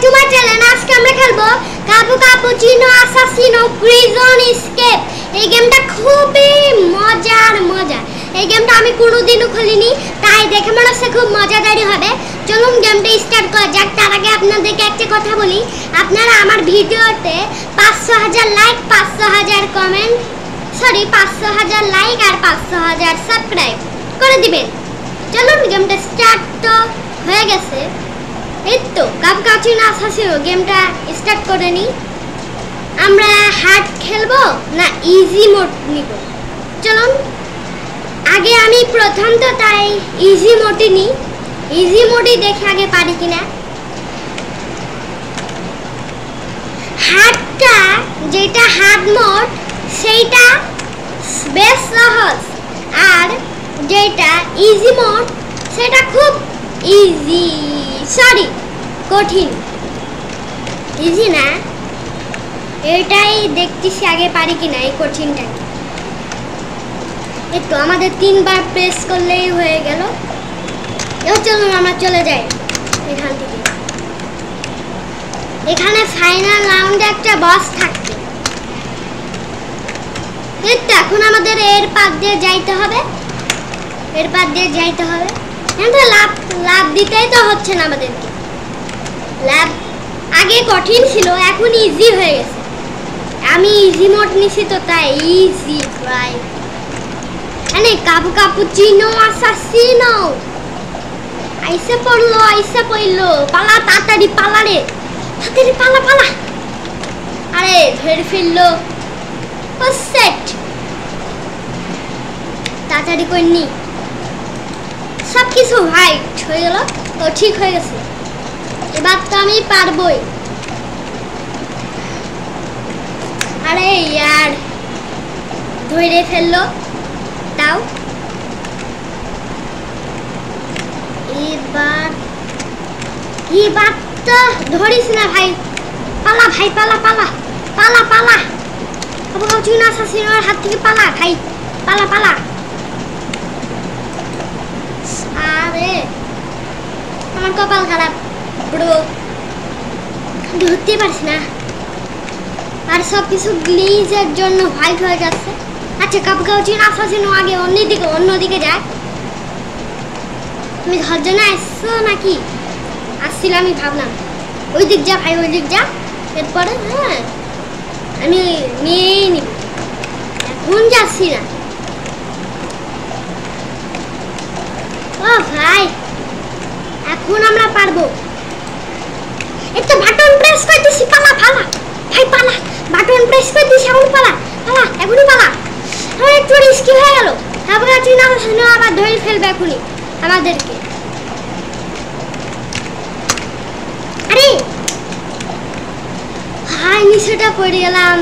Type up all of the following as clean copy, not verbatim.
to my channel. আজকে আমরা খেলবো কাপু কাপুচিনো অ্যাসাসিনো প্রিজন এসকেপ। এই গেমটা খুবই মজার। এই গেমটা আমি কোনোদিনও খেলিনি, তাই দেখে মনে হচ্ছে খুব মজাদারই হবে। চলুন গেমটা স্টার্ট করা যাক। তার আগে আপনাদেরকে একটা কথা বলি, আপনারা আমার ভিডিওতে 500,000 লাইক, 500,000 কমেন্ট, 500,000 লাইক আর 500,000 সাবস্ক্রাইব করে দিবেন। চলুন গেমটা স্টার্ট তো হয়ে গেছে। এই তো কাপু কাপুচিনো অ্যাসাসিনো গেমটা স্টার্ট করে নি। আমরা হার্ড খেলবো না ইজি মোড নিব? চলুন আগে আমি প্রথম তো তাই ইজি মোডই নিই। ইজি মোডই দেখে আগে পারি কিনা। হার্ডটা যেটা হার্ড মোড সেইটা বেশ সহজ, আর যেটা ইজি মোড সেটা খুব ইজি, কঠিন। ইজি না, এটাই দেখতেছি আগে পারি কিনা এই কঠিনটা। এই তো আমাদের 3 বার প্রেস করলেই হয়ে গেল। এবার চলুন আমরা চলে যাই এখান থেকে। এখানে ফাইনাল রাউন্ডে একটা বস থাকবে। এই তো এখন আমাদের এর পাশ দিয়ে যাইতে হবে। কিন্তু লাভ দিতেই তো হচ্ছে না আমাদেরকে। লাভ আগে কঠিন ছিল, এখন ইজি হয়ে গেছে। আমি ইজি মোড নিছি তো তাই ইজি ট্রাই। মানে কাপু কাপুচিনো অ্যাসাসিনো আইসে পড়লো। পালা তাড়াতাড়ি পালা রে, তাড়াতাড়ি পালা। আরে ধরে ফেললো। ও সেট তাড়াতাড়ি কইনি। সব কিছু রাইট হয়ে গেল তো, ঠিক হয়ে গেছে। এবার তো আমি পারবই। আরে ইয়ার ধরে ফেললো। তাও এবার তো ধরিস না ভাই। পালা ভাই, পালা। কাপু কাপুচিনো অ্যাসাসিনোর হাত থেকে পালা ভাই, পালা। আরে আমার কপাল খারাপ ব্রো, ধরতে পারছি না। আর সব কিছু গ্লিচের জন্য হোয়াইট হয়ে যাচ্ছে। আচ্ছা কাপু কাপুচিনো অ্যাসাসিনো আগে অন্যদিকে যায়। তুমি ধৈর্য না আসছো নাকি? আসছিল, আমি ভাবলাম ওই দিক যা ভাই, ওই দিক যা। এরপরে হ্যাঁ আমি নিয়েই নিব, এখন যাচ্ছি না। ও ভাই এখন আমরা পারবো। এই তো বাটন প্রেস করে দিছি, পালা ভাই, পালা। বাটন প্রেস করে দিছি, এখন পালা, এখনই পালা। আমার একটু রিস্কি হয়ে গেল। কাপু কাপুচিনো অ্যাসাসিনো আবার ধরে ফেলবে এখনই আমাদেরকে। আরে হাই নিচেটা পড়ে গেলাম।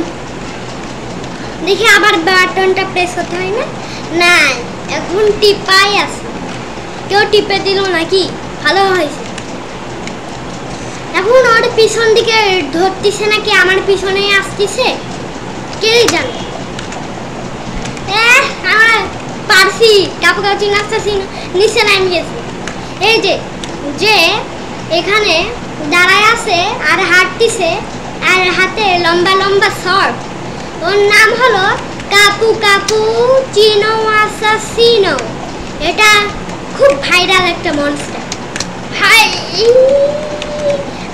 দেখি আবার বাটনটা প্রেস করতে হয় না, এখন টিপাই আছে। কেউ টিপে দিল নাকি? ভালো হয়েছে। এখন ওর পিছন দিকে ধরতেছে নাকি আমার পিছনে আসতেছে কে জানে। আমার পারছি। কাপু কাপুচিনো অ্যাসাসিনো নিচে নামিয়ে গেছে। এই যে এখানে দাঁড়ায় আছে আর হাঁটতেছে, আর হাতে লম্বা শর্ট। ওর নাম হলো কাপু কাপুচিনো অ্যাসাসিনো। এটা খুব ভাইরাল একটা মনস্টার। হাই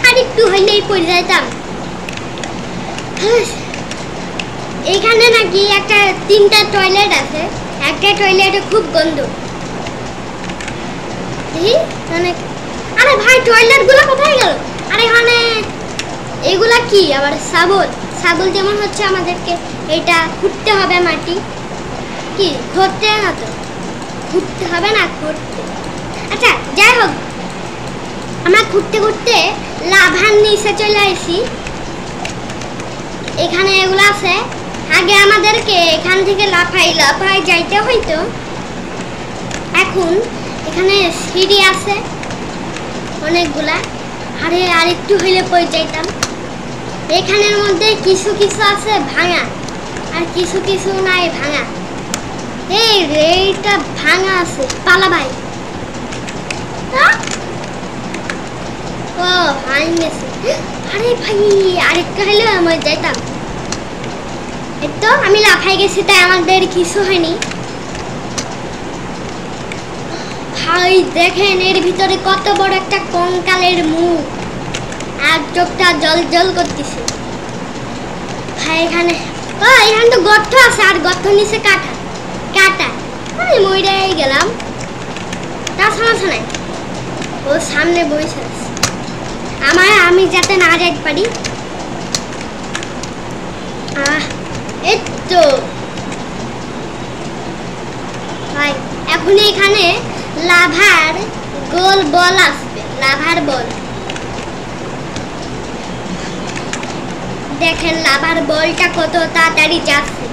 আর একটু হইলেই পড়ে যাইতাম। এখানে নাকি 3টা টয়লেট আছে। একটা টয়লেটে খুব গন্ধ। আরে ভাই টয়লেট গুলো কোথায় গেল? আর এখানে এগুলা কি আবার? ছাগল যেমন হচ্ছে আমাদেরকে এটা খুঁড়তে হবে মাটি। কি খুঁড়তে না তো, খুঁড়তে হবে না, খুঁড়তে। আচ্ছা যাই হোক, আমরা খুঁড়তে লাভার নিচে চলে আসি। এখানে এগুলো আছে। আগে আমাদেরকে এখান থেকে লাফাই যাইতে হইতো। এখন এখানে সিঁড়ি আছে অনেকগুলা। আরে আর একটু হইলে পড়ে যাইতাম। এখানের মধ্যে কিছু আছে ভাঙা, আর কিছু নাই ভাঙা। এইটা ভাঙা আছে, পালা ভাই। ও মাইন গেছে। আরে ভাই আরেকটা হলে আমি যাইতাম। এই তো আমি লাফাই গেছি, তাই আমাদের কিছু হয়নি। ভাই দেখেন এর ভিতরে কত বড় একটা কঙ্কালের মুখ, আর চোখটা জল জল করতেছে। ভাই এখানে তো গর্ত আছে, আর গর্ত নিচে কাটা কাটা। আমি মইরাই গেলাম, তার সমস্যা নাই। ও সামনে বসে আছে, আমি যাতে না যাইতে পারি। এই তো ভাই এখন এখানে লাভার গোল বল আসবে, লাভার বল। দেখেন লাভার বলটা কত তাড়াতাড়ি যাচ্ছে,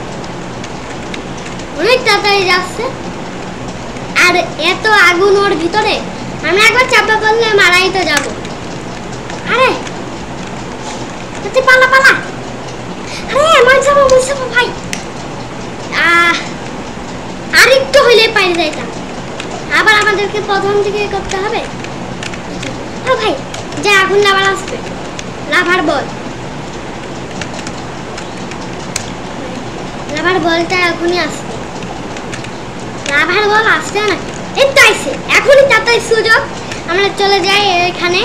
অনেক তাড়াতাড়ি যাচ্ছে। আর এত আগুন ওর ভিতরে, আমি একবার চাপা পড়লে মারাই তো যাবো। আরে পালা পালা, আরে আমার যাবো ভাই। আর একটু হইলে পাইরে যাইতাম। আবার আমাদেরকে প্রথম থেকে করতে হবে। ও ভাই যা, এখন লাভার আসবে, লাভার বল। লাভার বলটা এখনই আসবে, লাভার বল আসছে না। এই তো আইছে, এখনই তাড়াতাড়ি সুযোগ, আমরা চলে যাই এখানে।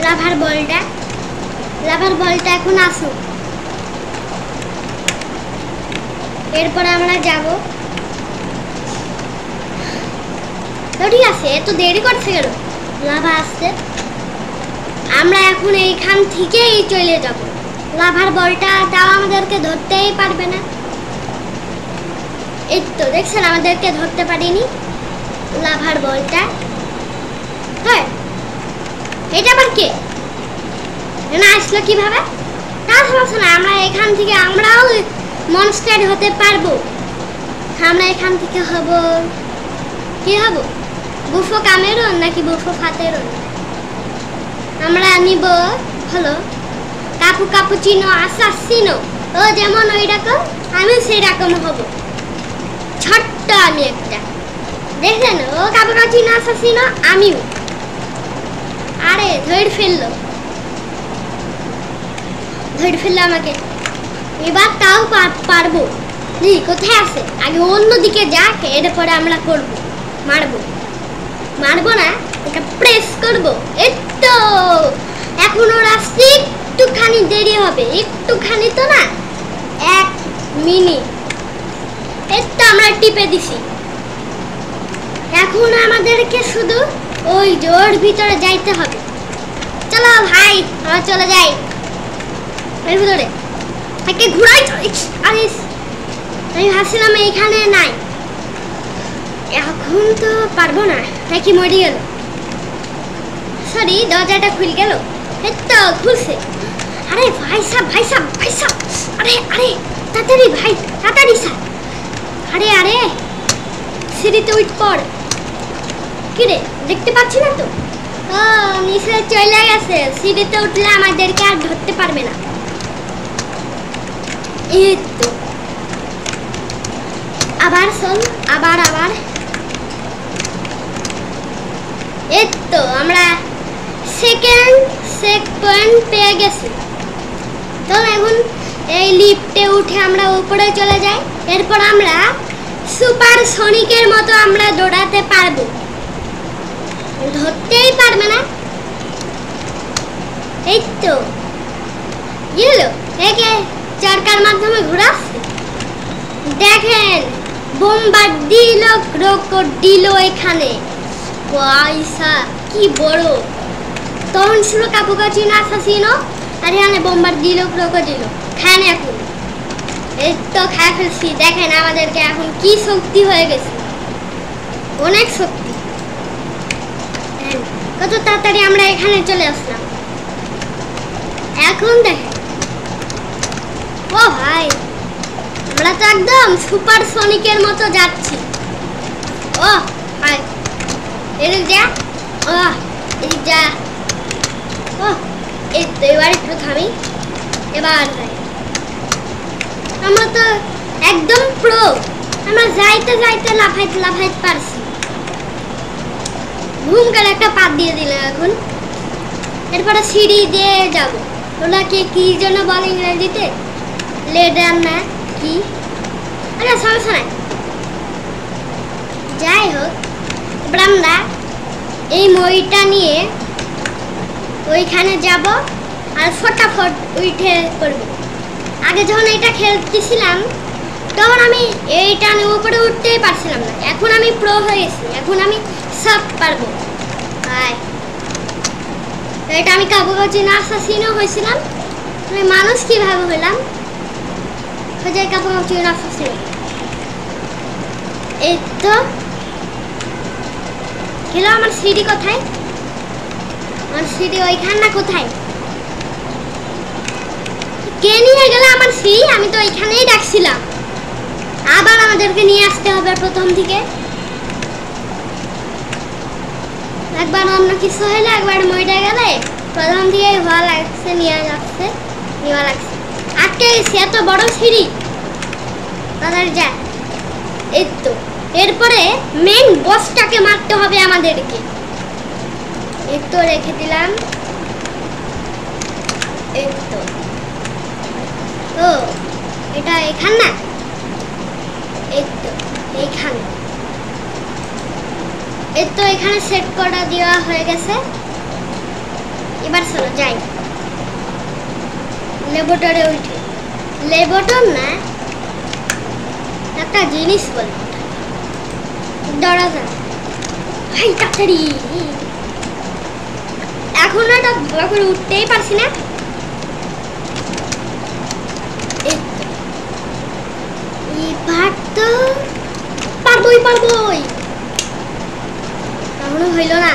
লাভার বলটা এখন আসুক, এরপর আমরা যাব। তো ঠিক আছে, এত দেরি করছে কেন? লাভা আসছে, আমরা এখন এইখান থেকেই চলে যাব। লাভার বলটা তাও আমাদেরকে ধরতেই পারবে না। এই তো দেখছেন আমাদেরকে ধরতে পারিনি লাভার বলটা। হ্যাঁ এটা আবার কে না আসলো কিভাবে? তার সমস্যা না, আমরা এখান থেকে আমরাও মনস্টার হতে পারবো। আমরা এখান থেকে হব কি হব, বুফো কামেরন নাকি বুফো ফাতেরন। আমরা নিব হলো কাপু কাপুচিনো আসাসিনো। ও যেমন ওই রকম, আমি সেই রকম হব, ছোট্ট আমি একটা। দেখলেন ও কাপু কাপুচিনো আসাসিনো, আমিও। আরে ধরে ফেললো আমাকে, এবার তাও পারবো। কোথায় আছে? আগে অন্যদিকে যাক, এরপরে আমরা করবো, মারবো না, এটা প্রেস করবো। এই তো এখন ওর আসতে একটুখানি দেরি হবে, একটুখানি তো না, 1 মিনিট। এই তো আমরা টিপে দিছি। এখন আমাদেরকে শুধু ওই জোর ভিতরে যাইতে হবে। চলো ভাই আমরা চলে যাই এর ভিতরে। একে ঘুরাই, আরে আমি ভাবছিলাম এইখানে নাই, এখন তো পারবো না। নাকি মরে গেল? সরি, দরজাটা খুলে গেল। এই তো খুলছে। আরে ভাই সাহেব, আরে তাড়াতাড়ি ভাই, তাড়াতাড়ি স্যার। আরে সিঁড়িতে উঠ পড়। কি রে, দেখতে পাচ্ছি না তো? ও নিচে চলে গেছে, সিঁড়িতে উঠলে আমাদেরকে আর ধরতে পারবে না। এই তো আবার চল, আবার এই তো আমরা সেকেন্ড পয়েন্ট পেয়ে গেছি। তো এখন এই লিফটে উঠে আমরা উপরে চলে যাই। এরপর আমরা সুপার সনিকের মতো আমরা দৌড়াতে পারবো, ধরতেই পারবে না। এই তো ইয়েলো একে চারকার মাধ্যমে ঘোরাচ্ছে। দেখেন বোম্বার্ডিলো ক্রোকোডিলো এখানে, পয়সা কি বড়। তখন ছিল কাপুকাচিনো আসাসিনো, আর এখানে বোম্বার্ডিলো ক্রোকোডিলো। খায় না এখন, এই তো খায় ফেলছি। দেখেন আমাদেরকে এখন কি শক্তি হয়ে গেছে, অনেক শক্তি। কত তাড়াতাড়ি আমরা এখানে চলে আসলাম। এখন দেখেন, ও ভাই আমরা তো একদম সুপার সনিকের মতো যাচ্ছি। ও ভাই এদিক যা, ও এদিক যা। ও এই তো এবার একটু থামি, এবার আমরা তো একদম প্রো। আমরা যাইতে লাফাইতে পারছি। ঘুম করে একটা পাত দিয়ে দিলাম। এখন এরপরে সিঁড়ি দিয়ে যাব। ওনাকে কি জন্য বলে ইংরেজিতে? লেডার না কি? আরে সমস্যা নাই, যাই হোক। এবার আমরা এই মইটা নিয়ে ওইখানে যাব আর ফটাফট উঠে পড়ব। আগে যখন এটা খেলতেছিলাম তখন আমি এইটা উপরে উঠতেই পারছিলাম না। এখন আমি প্রো হয়ে গেছি, এখন আমি সব পারবো। এটা আমি কাপুচিনো অ্যাসাসিনও হয়েছিলাম, আমি মানুষ কিভাবে হইলাম? হয়ে যায় কাপুচিনো অ্যাসাসিনো। এই তো খেলো। আমার সিঁড়ি কোথায়? আমার সিঁড়ি ওইখান না কোথায়? কে নিয়ে গেল আমার সিঁড়ি? আমি তো ওইখানেই ডাকছিলাম। আবার আমাদেরকে নিয়ে আসতে হবে প্রথম থেকে। একবার অন্য কিছু হলে, একবার মইটা গেলে প্রথম থেকে হওয়া লাগছে, নেওয়া লাগছে। আটকে গেছি, এত বড় সিঁড়ি। তাদের যা। এই তো এরপরে মেইন বসটাকে মারতে হবে আমাদেরকে। এই তো রেখে দিলাম। এই তো ও এটা এখান না? এই তো এইখানে। এই তো এখানে সেট করা দেওয়া হয়ে গেছে। এবার চলো যাই ল্যাবরেটরে উঠে। ল্যাবরেটর না, একটা জিনিস বলে দরজা। ভাই তাড়াতাড়ি, এখন এটা করে উঠতেই পারছি না। এবার তো পারবই। এখনো হইল না।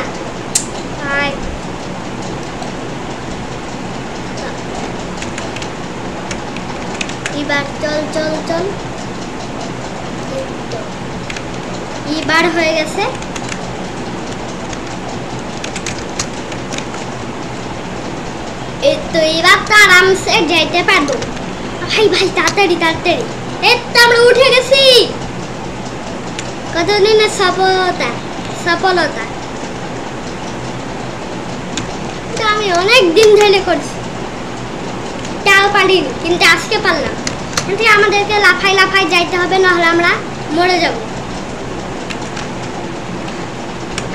এবার চল। এবার হয়ে গেছে। এই তো এবার তো আরামসে যাইতে পারবো। ভাই তাড়াতাড়ি। এই তো আমরা উঠে গেছি। কতদিনের সফলতা। আমি অনেক দিন ধরে করছি, তাও পারিনি, কিন্তু আজকে পারলাম। কিন্তু আমাদেরকে লাফাই যাইতে হবে, নাহলে আমরা মরে যাব।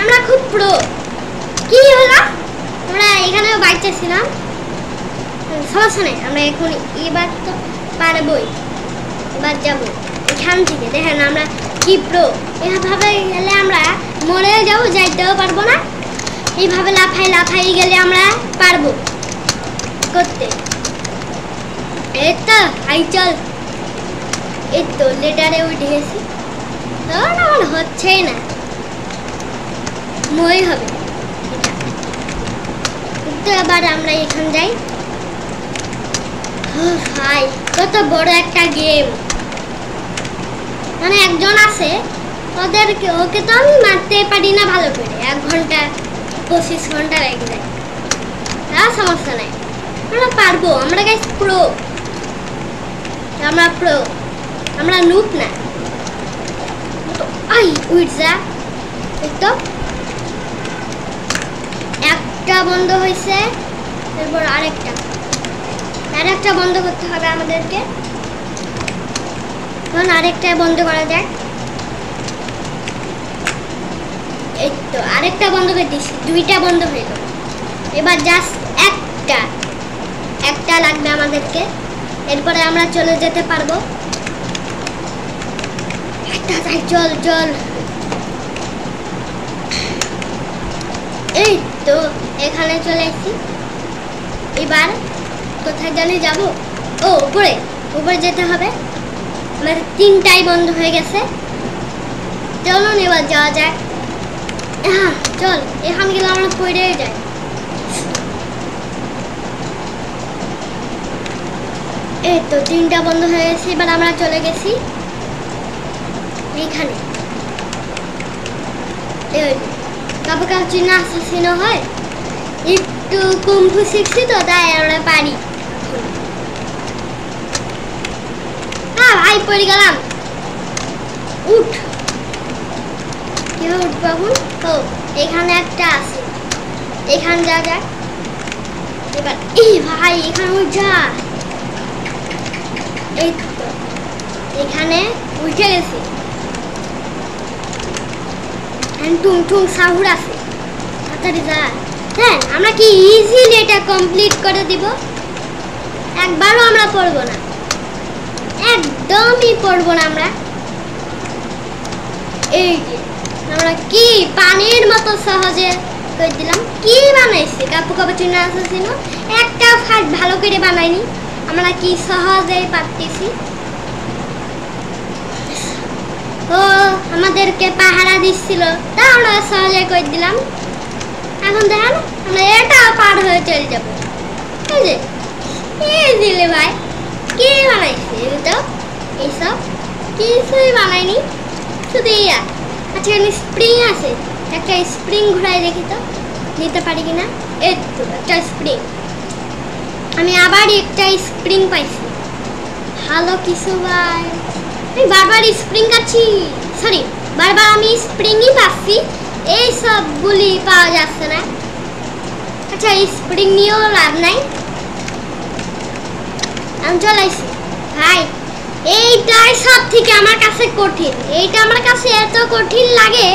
আমরা খুব প্রো। কি হলো? আমরা এখানেও বাইতেছিলাম, সমস্যা নেই। আমরা এখন এবার তো পারবই। এবার যাবো এখান থেকে। দেখেন আমরা কি প্রো। এভাবে গেলে আমরা মরে যাবো, যাইতেও পারবো না। এইভাবে লাফাই গেলে আমরা পারবো করতে। এই তো চল। এই তো লেটারে উঠে গেছি। আমার হচ্ছেই না, মই হবে। তো এবার আমরা এখান যাই। ভাই কত বড় একটা গেম। মানে একজন আছে, ওকে তো আমি মারতে পারি না ভালো করে। 1 ঘন্টা 25 ঘন্টা লেগে যায়। সমস্যা নাই, আমরা পারবো। আমরা গাইস প্রো, আমরা নুব না। উঠ যা। তো একটা বন্ধ হয়েছে, এরপর আরেকটা বন্ধ করতে হবে আমাদেরকে। এখন আরেকটা বন্ধ করা যায়। এই তো আরেকটা বন্ধ করে দিচ্ছি, 2টা বন্ধ হয়ে গেল। এবার জাস্ট একটা লাগবে আমাদেরকে, এরপরে আমরা চলে যেতে পারবো। চল। এই তো এখানে চলে এসেছি। এবার কোথায় জানি যাব? ও উপরে যেতে হবে। আমাদের 3টাই বন্ধ হয়ে গেছে। চলুন এবার যাওয়া যাক। চল, এখান গেলে আমরা পড়ে যাই। এই তো 3টা বন্ধ হয়ে গেছে। এবার আমরা চলে গেছি এইখানে। কাপুচিনো অ্যাসাসিনো হয়, একটু কুম্ফু শিখছি তো, তাই আমরা পারি। ভাই পড়ে গেলাম। উঠ, কিভাবে উঠবো এখন? এখানে একটা আছে, এখানে যা যাক। এবার এই ভাই এখানে উঠা, এই তো এখানে উঠে গেছি। টুং টুং সাহুর আছে, তাড়াতাড়ি যা। হ্যাঁ আমরা কি ইজিলি এটা কমপ্লিট করে দিব, একবারও আমরা পড়ব না, একদমই পড়ব না আমরা। এই যে আমরা কি পানির মতো সহজে করে দিলাম। কি বানাইছি কাপু কাপুচিনো আসাসিনো, একটা ফাইট ভালো করে বানাইনি, আমরা কি সহজে পারতেছি। ও আমাদেরকে পাহারা দিচ্ছিল, তা আমরা সহজে করে দিলাম। এখন দেখেন আমরা এটাও পার হয়ে চলে যাবো। এই যে এই দিলে ভাই কি বানাইছি তো, এইসব কিছুই বানাইনি, শুধু ইয়া। আচ্ছা এখানে স্প্রিং আছে, একটা স্প্রিং ঘুরাই দেখি তো নিতে পারি কিনা। এই তো একটা স্প্রিং, আমি আবার একটা স্প্রিং পাইছি, ভালো কিছু ভাই। আমি বারবার স্প্রিং কাটছি, সরি বারবার আমি স্প্রিংই পাচ্ছি, এই সবগুলি পাওয়া যাচ্ছে না। আচ্ছা স্প্রিং নিয়েও লাভ নাই, আমি চলে আসছি ভাই। এইটাই সব থেকে আমার কাছে কঠিন, এইটা আমার কাছে এত কঠিন লাগে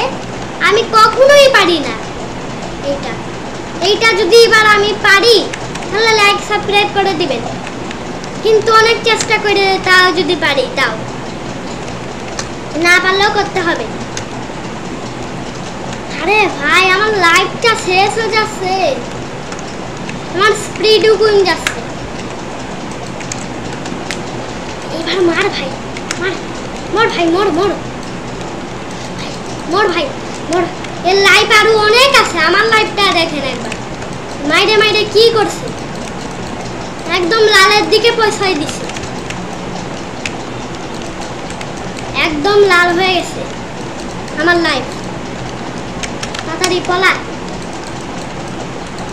আমি কখনোই পারি না। এইটা যদি এবার আমি পারি তাহলে লাইক সাবস্ক্রাইব করে দিবেন, কিন্তু অনেক চেষ্টা করে তাও যদি পারি, তাও না পারলেও করতে হবে। আরে ভাই আমার লাইফটা শেষ হয়ে যাচ্ছে, আমার স্পিডও কমে যাচ্ছে। এবার মার ভাই, মার মর ভাই, মর মর মর ভাই মর। এর লাইফ আরো অনেক আছে, আমার লাইফটা দেখেন একবার। মাইরে মাইরে কি করছে, একদম লালের দিকে পয়সাই দিছে, একদম লাল হয়ে গেছে আমার লাইফ। তাড়াতাড়ি পলা।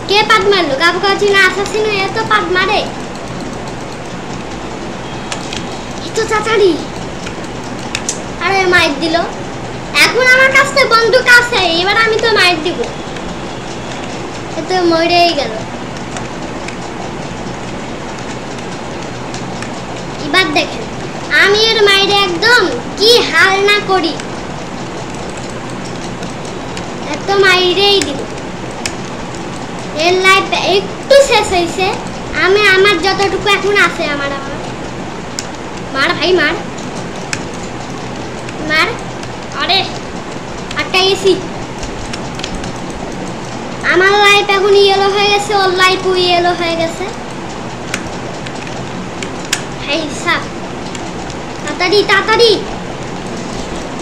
কে পাট মারলো? কাপু কাপুচিনো আসাসিনো এত পাট মারে, এত তাড়াতাড়ি। আরে মাইর দিল। এখন আমার কাছে বন্দুক আছে, এবার আমি তো মাইর দিব, এত মরেই গেল। এবার দেখেন আমি এর মাইরে একদম কি হাল না করি, এত মাইরেই দিব। এর লাইফ একটু শেষ হয়েছে, আমি আমার যতটুকু এখন আছে আমার মার ভাই মার মার। আরে আটকাই গেছি, আমার লাইফ এখন ইয়েলো হয়ে গেছে, ওর লাইফও ইয়েলো হয়ে গেছে। ভাই সাপ তাড়াতাড়ি তাড়াতাড়ি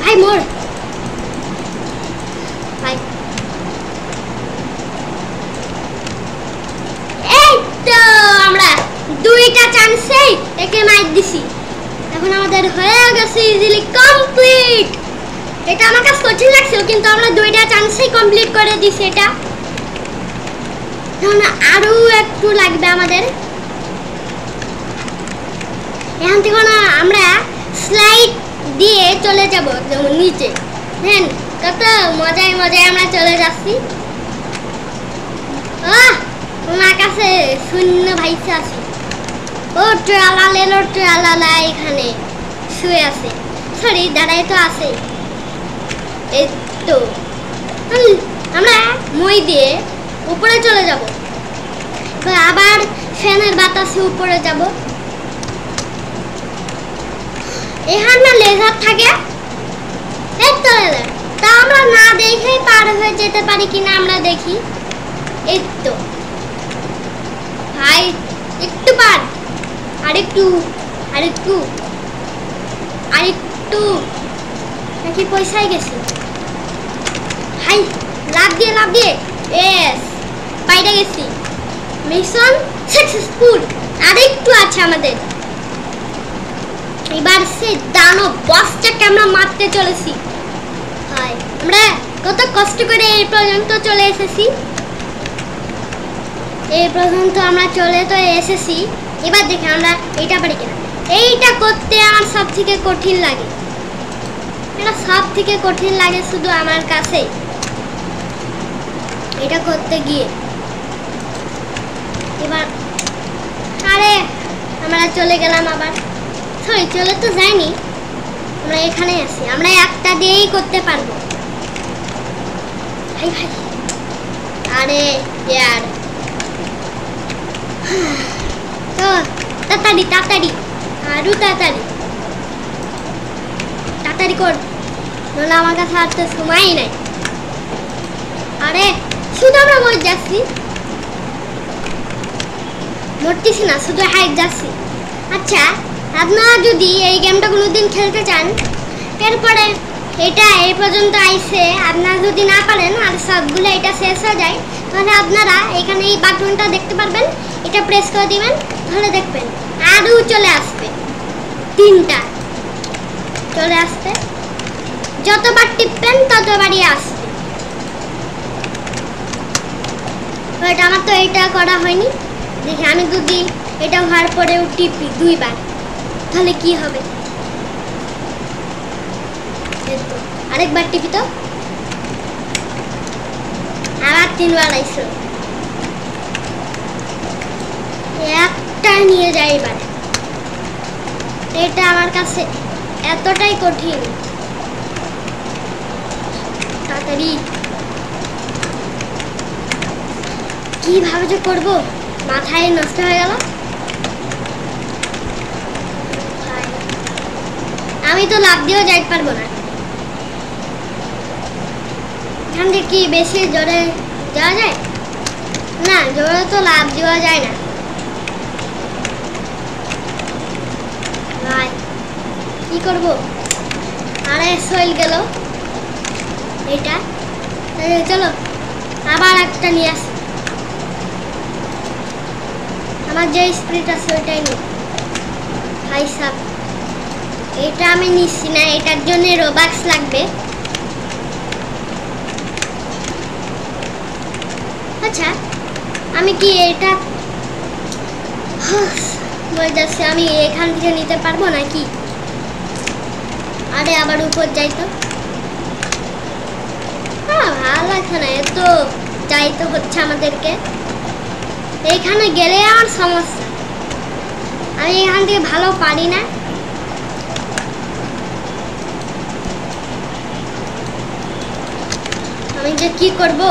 ভাই মোর ভাই। এই তো আমরা দুইটা চান্সেই একে মাইর দিছি, এখন আমাদের হয়ে গেছে ইজিলি কমপ্লিট। এটা আমার কাছে কঠিন লাগছিল, কিন্তু আমরা দুইটা চান্সেই কমপ্লিট করে দিছি। এটা এখন আরো একটু লাগবে আমাদের। এখন থেকে আমরা স্লাইড দিয়ে চলে যাব যেমন নিচে, হ্যাঁ কত মজায় মজায় আমরা চলে যাচ্ছি। আমার কাছে শূন্য ভাইসে আছে, ও ট্রালালেলো ট্রালালা এখানে শুয়ে আছে, সরি দাঁড়াই তো আছে। এই তো আমরা মই দিয়ে উপরে চলে যাব, আবার ফ্যানের বাতাসে উপরে যাব। এখানে না লেজার থাকে, এই তো লেজার, তা আমরা না দেখেই পার হয়ে যেতে পারি কিনা আমরা দেখি। এই তো ভাই একটু পার, আরেকটু আরেকটু আরেকটু, নাকি পয়সায় গেছে ভাই। লাভ দিয়ে এস বাইরে গেছি, মিশন সাকসেসফুল। আরেকটু আছে আমাদের, এবার সে দানব বসটাকে আমরা মারতে চলেছি। হয় আমরা কত কষ্ট করে এই পর্যন্ত চলে এসেছি, এই পর্যন্ত আমরা চলে তো এসেছি। এবার দেখে আমরা এইটা পারি কিনা। এইটা করতে আমার সব থেকে কঠিন লাগে, এটা সব থেকে কঠিন লাগে শুধু আমার কাছে, এটা করতে গিয়ে। এবার আরে আমরা চলে গেলাম আবার, সরি চলে তো যাইনি, আমরা এখানে আছি, আমরা একটা দিয়েই করতে পারবো। ভাই ভাই আরে ইয়ার তো তাড়াতাড়ি তাড়াতাড়ি আরো তাড়াতাড়ি তাড়াতাড়ি কর, নাহলে আমার কাছে আর তো সময়ই নাই। আরে শুধু আমরা মরে যাচ্ছি, মরতেছি না, শুধু হাইট যাচ্ছি। আচ্ছা আপনারা যদি এই গেমটা কোনোদিন খেলতে চান, এরপরে এটা এই পর্যন্ত আইসে আপনারা যদি না পারেন আর সবগুলো এটা শেষ হয়ে যায়, তাহলে আপনারা এখানে এই বাটনটা দেখতে পারবেন, এটা প্রেস করে দিবেন, তাহলে দেখবেন আরও চলে আসবে, 3টা চলে আসবে, যতবার টিপবেন ততবারই আসবে। এটা আমার তো এটা করা হয়নি, দেখি আমি যদি এটা হওয়ার পরেও টিপি 2বার তাহলে কি হবে। আরেকবার টিপি তো, আবার 3বার আইসো, একটা নিয়ে যাই এবার। এটা আমার কাছে এতটাই কঠিন, তাড়াতাড়ি কিভাবে যে করবো মাথায় নষ্ট হয়ে গেল। আমি তো লাভ দিয়েও যাইতে পারবো না, এখান থেকে কি বেশি জোরে যাওয়া যায় না, জোরে তো লাভ দেওয়া যায় না। ভাই কি করবো, আরে সইল গেল এটা, চলো আবার একটা নিয়ে আসি, আমার যে স্পিরিট আছে ওইটাই নিই। ভাই সাব এটা আমি নিচ্ছি না, এটার জন্য রোবাক্স লাগবে। আচ্ছা আমি কি এটা বলে যাচ্ছি, আমি এখান থেকে নিতে পারবো নাকি? আরে আবার উপর যাই তো, ভালো লাগছে না, এত যাইতে হচ্ছে আমাদেরকে। এইখানে গেলে আমার সমস্যা, আমি এখান থেকে ভালো পারি না। আমি যে কি করব,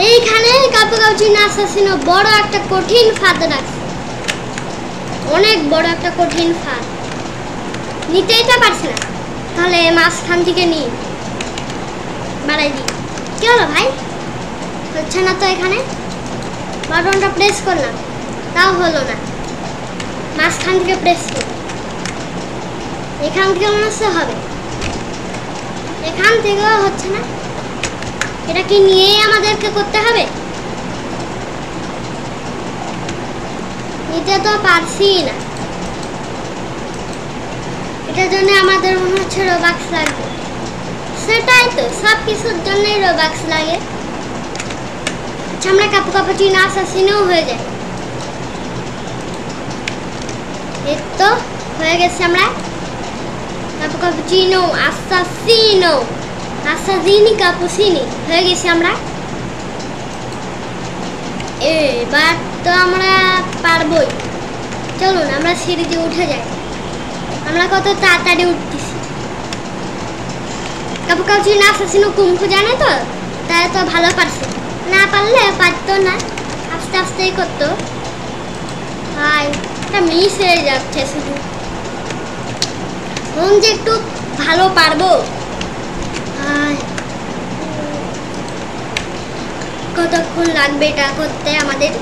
এইখানে কাপুকাপুচিনো অ্যাসাসিনো বড় একটা কঠিন ফাঁদ রাখছে, অনেক বড় একটা কঠিন ফাঁদ, নিতেই তো পারছে না। তাহলে মাঝখান থেকে নিই, বাড়াই দিই। কি হলো ভাই, হচ্ছে না তো, এখানে বাটনটা প্রেস করলাম তাও হলো না, মাঝখান থেকে প্রেস করি, এখান থেকে মনে হচ্ছে হবে, এখান থেকেও হচ্ছে না। এটা কি নিয়েই আমাদেরকে করতে হবে? নিতে তো পারছি না, এটার জন্য আমাদের মনে হচ্ছে রোবাক্স লাগবে। সেটাই তো, সব কিছুর জন্যই রোবাক্স লাগে। আচ্ছা আমরা কাপুকাপুচিনো অ্যাসাসিনো হয়ে যায়, এই তো হয়ে গেছে, আমরা কাপুকাপুচিনো অ্যাসাসিনো আসাজিনি কাপুচিনি হয়ে গেছি আমরা। এবার তো আমরা পারবই, চলুন আমরা সিঁড়িতে উঠে যাই, আমরা কত তাড়াতাড়ি উঠতেছি। কাপুকাপুচিনো অ্যাসাসিনো কুংফু জানে তো, তাই তো ভালো পারছে, না পারলে পারতো না, আস্তে আস্তেই করতো। ভাই এটা মিস হয়ে যাচ্ছে শুধু, মন যে একটু ভালো পারবো। কতক্ষণ লাগবে এটা করতে আমাদের?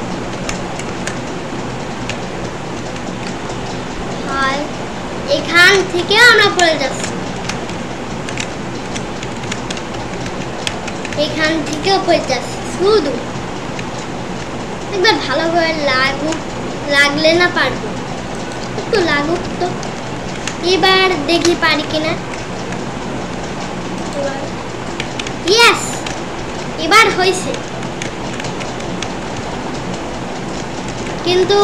এখান থেকে আমরা পড়ে যাচ্ছি, এখান থেকেও পড়ে যাচ্ছি, শুধু একবার ভালো করে লাগুক, লাগলে না পারবো, একটু লাগুক তো, এবার দেখি পারি কিনা। ইয়েস, এবার হয়েছে, কিন্তু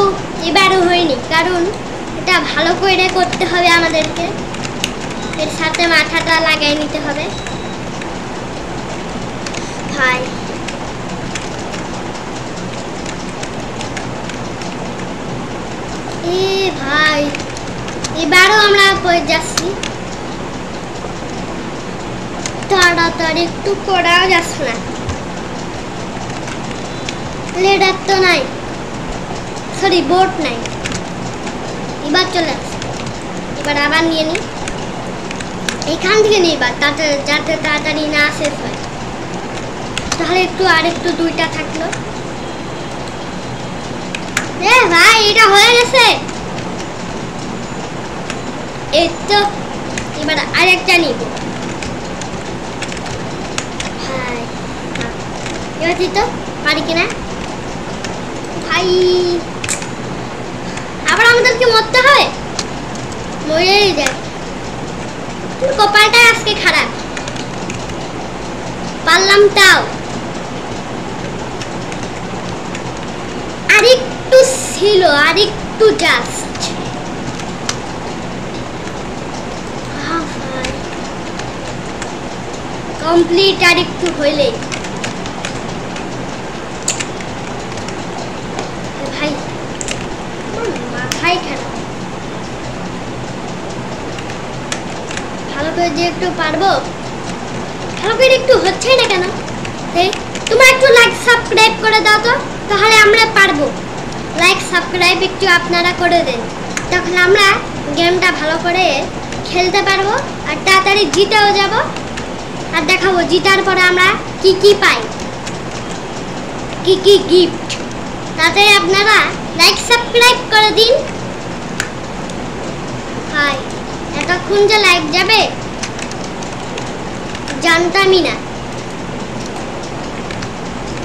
এবারও হয়নি, কারণ এটা ভালো করে করতে হবে আমাদেরকে, এর সাথে মাথাটা লাগাই নিতে হবে। ভাই ভাই এবারও আমরা পড়ে যাচ্ছি তাড়াতাড়ি একটু করাও যাচ্ছে না লেডার তো নাই সরি বোট নাই এবার চলে আসছে এবার আবার নিয়ে নিই এখান থেকে নিই এবার যাতে তাড়াতাড়ি না শেষ হয় তাহলে আর একটু দুইটা থাকলো ভাই এটা হয়ে গেছে এই তো এবার আরেকটা নিব ভাই এবার তো পারি কিনা ভাই আবার আমাদেরকে মরতে হবে মরেই যায় কপালটা আজকে খারাপ পারলাম তাও আরেকটু ছিল আরেকটু জাস্ট কমপ্লিট আরেকটু হইলে ভাই মাথায় খারাপ ভালো করে যে একটু পারবো ভালো করে একটু হচ্ছে না কেন তোমরা একটু লাইক সাবস্ক্রাইব করে দাও তো তাহলে আমরা পারবো লাইক সাবস্ক্রাইব একটু আপনারা করে দেন তখন আমরা গেমটা ভালো করে খেলতে পারবো আর তাড়াতাড়ি জিতেও যাব আর দেখাবো জিতার পরে আমরা কি কি পাই কি কি গিফট তাড়াতাড়ি আপনারা লাইক সাবস্ক্রাইব করে দিন হাই এতক্ষণ যে লাইক যাবে জানতামই না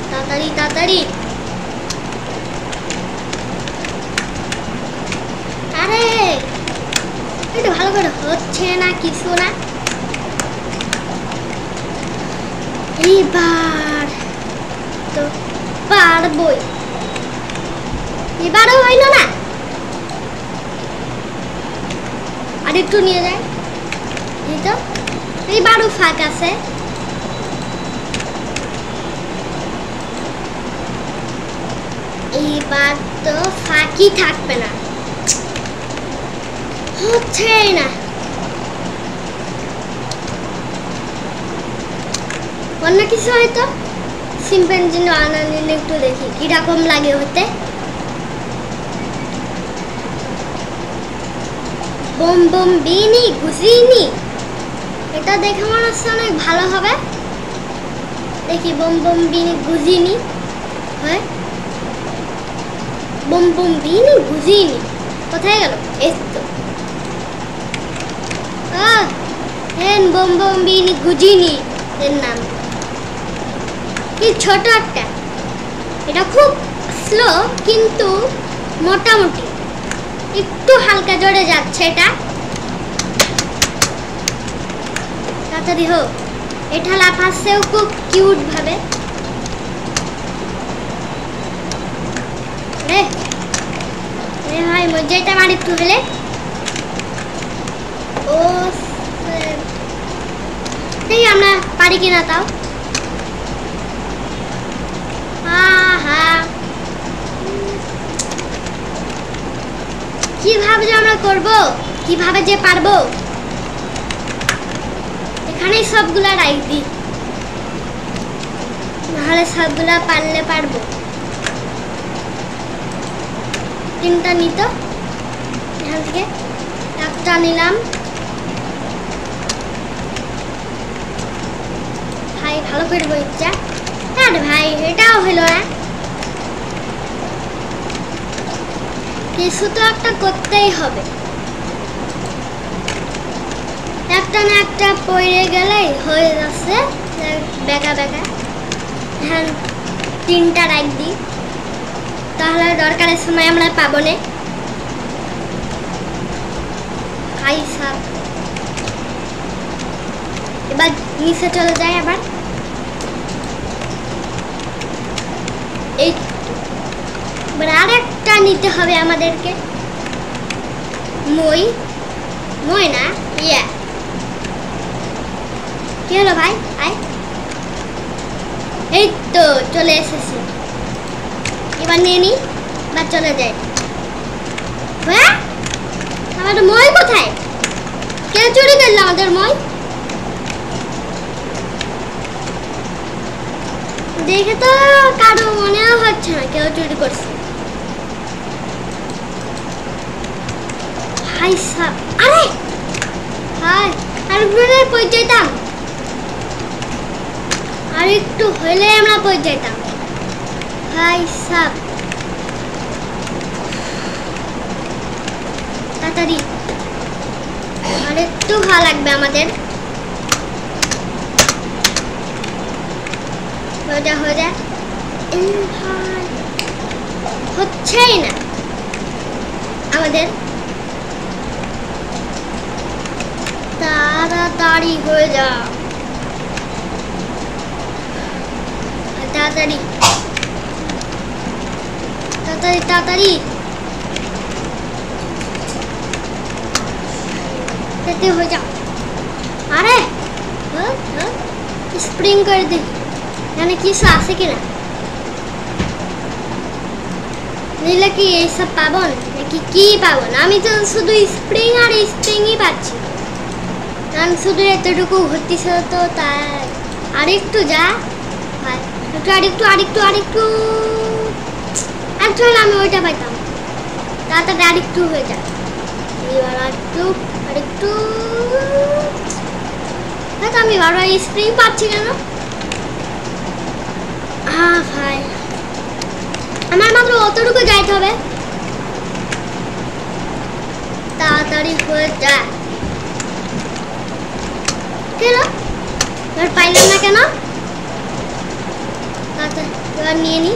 তাড়াতাড়ি তাড়াতাড়ি আরে এটা ভালো করে হচ্ছে না কিছু না এবার তো পারবই এবারও হইল না আর একটু নিয়ে যায় এই তো এবারও ফাঁক আছে এইবার তো ফাঁকি থাকবে না হচ্ছে না অন্য কিছু হয়তো সিম্পেঞ্জিন আনানিলে একটু দেখি কিরকম লাগে হতে বোম বোম বিনি ঘুষিনি এটা দেখে মনে হচ্ছে অনেক ভালো হবে দেখি বোম বোম বিনি ঘুষিনি হয় বোম বোম বিনি ঘুষিনি কোথায় গেল এই তো হেন বোম বোম বিনি ঘুষিনি এর নাম কি ছোট একটা এটা খুব স্লো কিন্তু মোটামুটি একটু হালকা জোরে যাচ্ছে এটা তাড়াতাড়ি হোক এটা লাফাচ্ছেও খুব কিউট ভাবে রে রে ভাই মজাটা মারি একটু হলে ও দেখি আমরা পারি কিনা তাও কিভাবে যে আমরা করব কিভাবে যে পারবো এখানেই সবগুলা রাখ দিই নাহলে সবগুলা পারলে পারবো তিনটা নিত এখান থেকে একটা নিলাম ভাই ভালো করে বইটা হ্যাঁ ভাই এটাও হলো না কিছু তো একটা করতেই হবে একটা না একটা পড়ে গেলেই হয়ে যাচ্ছে বেকা বেকা হ্যাঁ তিনটা রাখ দিই তাহলে দরকারের সময় আমরা পাবো না হাই সাপ এবার নিচে চলে যায় আবার এই এবার আরেকটা নিতে হবে আমাদেরকে মই মই না ইয়া কি হলো ভাই আয় এই তো চলে এসেছি এবার নিয়ে নি বা চলে যাই হ্যাঁ আমাদের মই কোথায়? কে চুরি করলো আমাদের মই? দেখে তো কারো মনেও হচ্ছে না কেউ চুরি করছে। হাই সাপ, আরে হাই, আর ঘুরে কই যেতাম, আর একটু হইলে আমরা কই যেতাম। হাই সাপ, তাড়াতাড়ি, আর একটু ভালো লাগবে আমাদের। হয়ে যা হচ্ছেই না আমাদের। তাড়াতাড়ি হয়ে যা, তাড়াতাড়ি তাড়াতাড়ি তাড়াতাড়ি হয়ে যা। আরে স্প্রিং করে দিই, এখানে কিছু আছে কিনা, নিলে কি এইসব পাবো নাকি কি পাবো না? আমি তো শুধু স্প্রিং আর স্প্রিংই পাচ্ছি, কারণ শুধু এতটুকু ঘুরতেছিল তো তাই। আরেকটু যা ভাই, আরেকটু আরেকটু আরেকটু, অ্যাকচুয়ালি আমি ওইটা পাইতাম। তাড়াতাড়ি আরেকটু হয়ে যায়, এবার আরেকটু আরেকটু। আমি বারবার স্প্রিং পাচ্ছি কেন? ভাই আমার মাত্র অতটুকু যাইতে হবে। তাড়াতাড়ি হয়ে যায় কেন? এবার পাইলাম না কেন? এবার নিয়ে নি।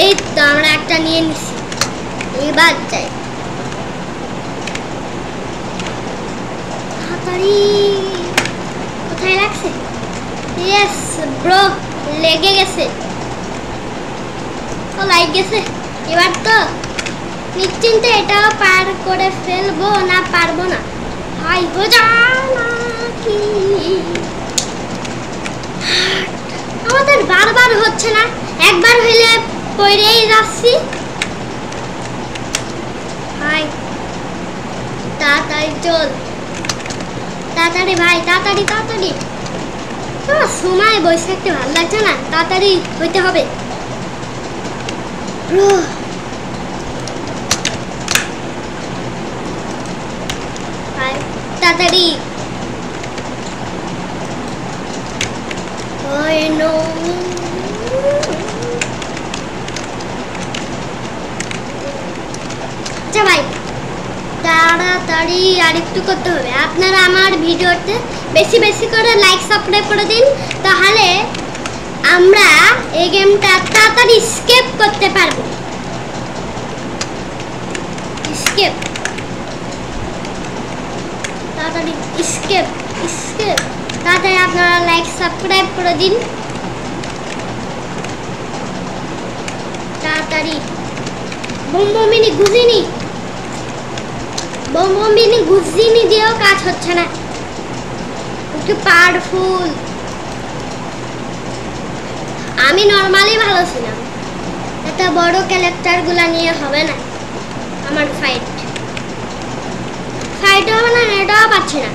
এই তো আমরা একটা নিয়ে নিছি, এবার যাই তাড়াতাড়ি। কোথায় লাগছে? ইয়েস ব্রো, লেগে গেছে, ও লাইক গেছে। এবার তো নিশ্চিন্তে এটাও পার করে ফেলবো, না পারবো না? হাই হো যা নাকি, আমাদের বারবার হচ্ছে না, একবার হইলে পড়েই যাচ্ছি। হাই তাড়াতাড়ি চল, তাড়াতাড়ি ভাই, তাড়াতাড়ি তাড়াতাড়ি। সময় বসে থাকতে ভালো লাগছে না, তাড়াতাড়ি হইতে হবে। তাড়াতাড়ি আচ্ছা ভাই, তাড়াতাড়ি আরেকটু করতে হবে। আপনারা আমার ভিডিওতে বেশি বেশি করে লাইক সাবস্ক্রাইব করে দিন, তাহলে আমরা এই গেমটা তাড়াতাড়ি স্কেপ করতে পারবো। স্কেপ, তাড়াতাড়ি স্কেপ স্কেপ, তাড়াতাড়ি আপনারা লাইক সাবস্ক্রাইব করে দিন তাড়াতাড়ি। বোমবোমিনি গুজিনি, বোমবোমিনি গুজিনি দিয়েও কাজ হচ্ছে না, একটু পাওয়ারফুল। আমি নর্মালি ভালো ছিলাম, এত বড় ক্যারেক্টারগুলো নিয়ে হবে না আমার ফাইট হবে না, এটাও পাচ্ছি না।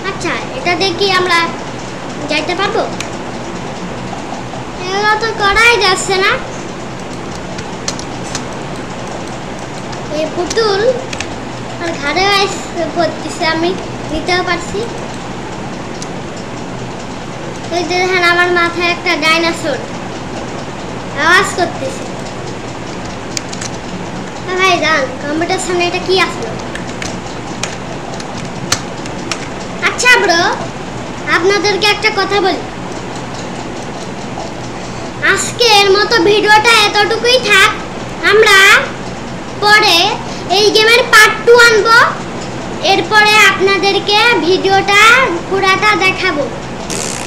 আচ্ছা এটা দেখি আমরা যাইতে পারবো? এগুলো তো করাই যাচ্ছে না। এই পুতুল আর ঘাড়ে পড়তেছে, আমি নিতেও পারছি। ওই যে দেখেন আমার মাথায় একটা ডাইনোসর আওয়াজ করতেছে। ভাই জান, কম্পিউটার সামনে এটা কি আসলো? আচ্ছা ব্রো, আপনাদেরকে একটা কথা বলি, আজকের মতো ভিডিওটা এতটুকুই থাক। আমরা পরে এই গেমের পার্ট 2 আনবো, এরপরে আপনাদেরকে ভিডিওটা পুরাটা দেখাবো।